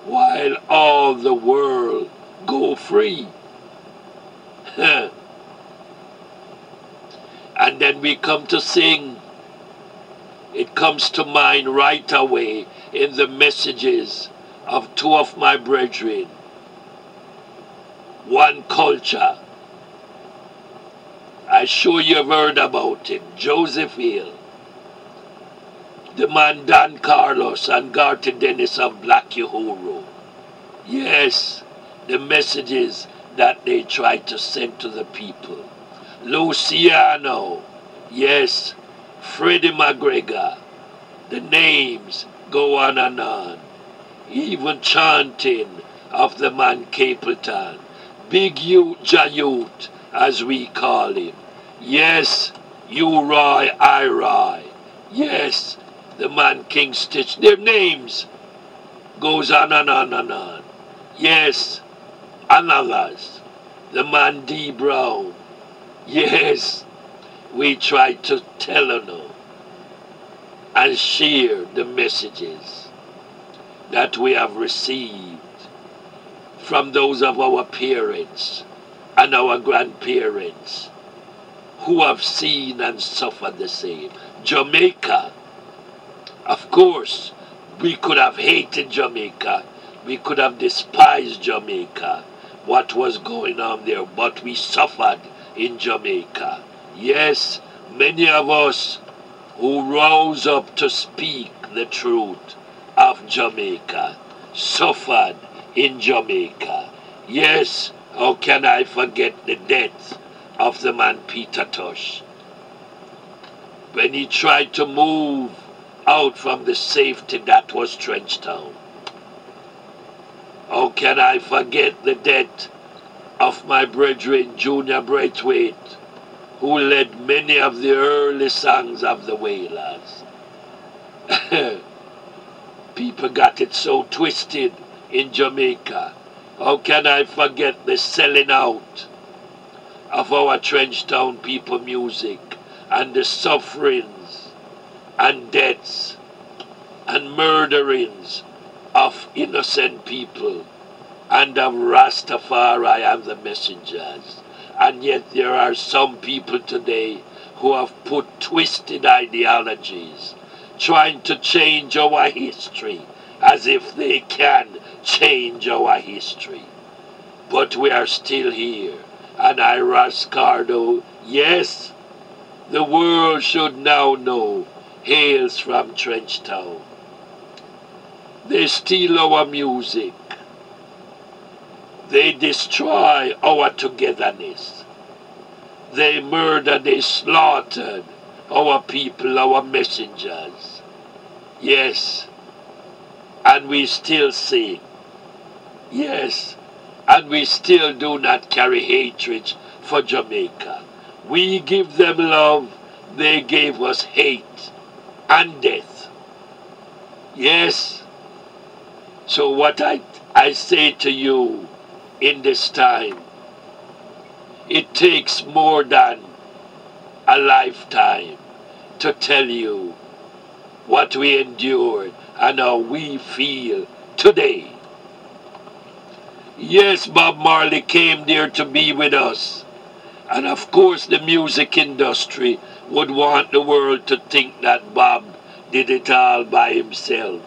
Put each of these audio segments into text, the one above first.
while all the world go free. And then we come to sing. It comes to mind right away in the messages of two of my brethren. One culture. I'm sure you've heard about him, Joseph Hill. The man Dan Carlos and Garty Dennis of Black Uhuru. Yes, the messages that they try to send to the people. Luciano, yes, Freddie McGregor, the names go on and on. Even chanting of the man Capleton, Big Youth Jayut, as we call him. Yes, you Roy, I Roy. Yes, the man King Stitch. Their names goes on and on and on. Yes, and others. The man D. Brown. Yes, we try to tell them and share the messages that we have received from those of our parents and our grandparents who have seen and suffered the same. Jamaica, of course, we could have hated Jamaica. We could have despised Jamaica, what was going on there, but we suffered in Jamaica. Yes, many of us who rose up to speak the truth of Jamaica suffered in Jamaica. Yes, how can I forget the death of the man Peter Tosh when he tried to move out from the safety that was Trenchtown. How can I forget the death of my brethren Junior Braithwaite, who led many of the early songs of the Wailers. People got it so twisted in Jamaica. How can I forget the selling out of our Trenchtown people music and the sufferings and deaths and murderings of innocent people and of Rastafari and the messengers. And yet there are some people today who have put twisted ideologies, trying to change our history as if they can change our history. But we are still here. And I, Cardo, yes, the world should now know, hails from Trenchtown. They steal our music. They destroy our togetherness. They murdered, they slaughtered our people, our messengers. Yes, and we still sing. Yes, and we still do not carry hatred for Jamaica. We give them love, they gave us hate and death. Yes, so what I say to you in this time, it takes more than a lifetime to tell you what we endured and how we feel today. Yes, Bob Marley came there to be with us. And of course the music industry would want the world to think that Bob did it all by himself.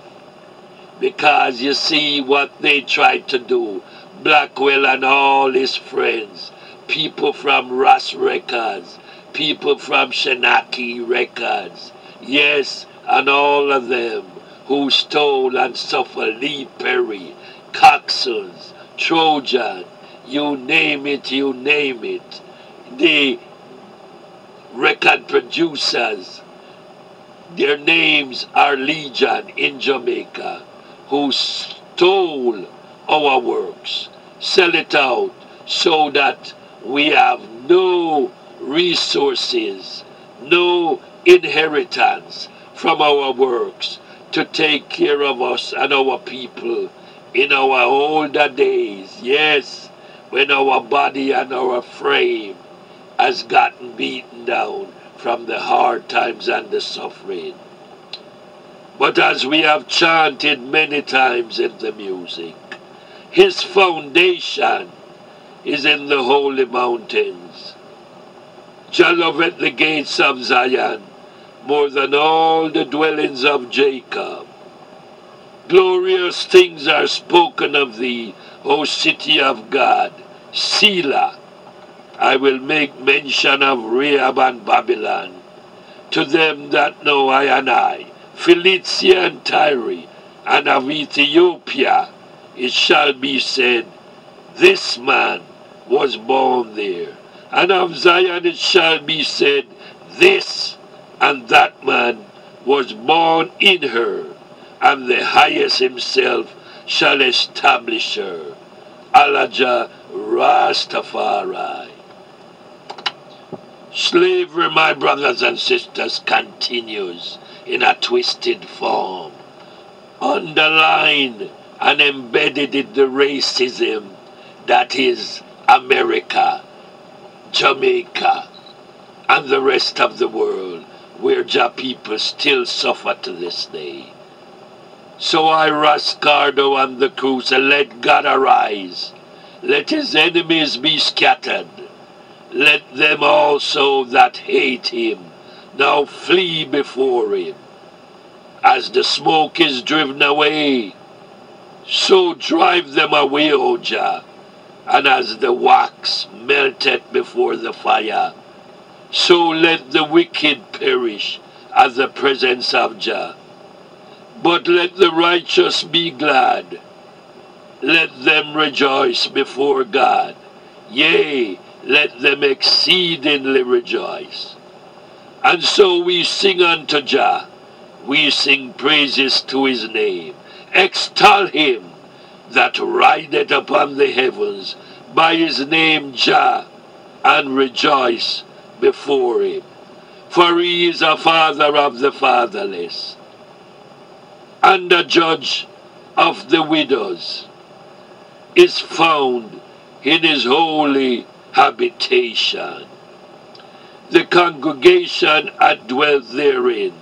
Because you see what they tried to do. Blackwell and all his friends, people from Ross Records, people from Shenaki Records, yes, and all of them who stole and suffered, Lee Perry, Coxons, Trojan, you name it, the record producers, their names are legion in Jamaica, who stole our works, sell it out so that we have no resources, no inheritance from our works to take care of us and our people in our older days. Yes, when our body and our frame has gotten beaten down from the hard times and the suffering. But as we have chanted many times in the music, his foundation is in the holy mountains. Jah loveth the gates of Zion more than all the dwellings of Jacob. Glorious things are spoken of thee, O city of God, Selah. I will make mention of Rahab and Babylon, to them that know I and I, Philistia and Tyre, and of Ethiopia it shall be said, this man was born there. And of Zion it shall be said, this and that man was born in her, and the highest himself shall establish her. Alaja Rastafari. Slavery, my brothers and sisters, continues in a twisted form, underlined and embedded in the racism that is America, Jamaica, and the rest of the world, where Jah people still suffer to this day. So I ras Cardo and the crew say, let God arise, let his enemies be scattered, let them also that hate him now flee before him. As the smoke is driven away, so drive them away, O Jah. And as the wax melteth before the fire, so let the wicked perish at the presence of Jah. But let the righteous be glad, let them rejoice before God. Yea, let them exceedingly rejoice. And so we sing unto Jah, we sing praises to his name. Extol him that rideth upon the heavens by his name Jah, and rejoice before him. For he is a father of the fatherless, and a judge of the widows, is found in his holy habitation. The congregation hath dwelt therein.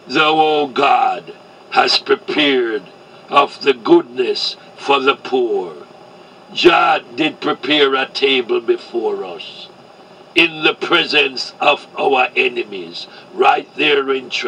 Thou, O God, hast prepared of the goodness for the poor. Jah did prepare a table before us in the presence of our enemies, right there in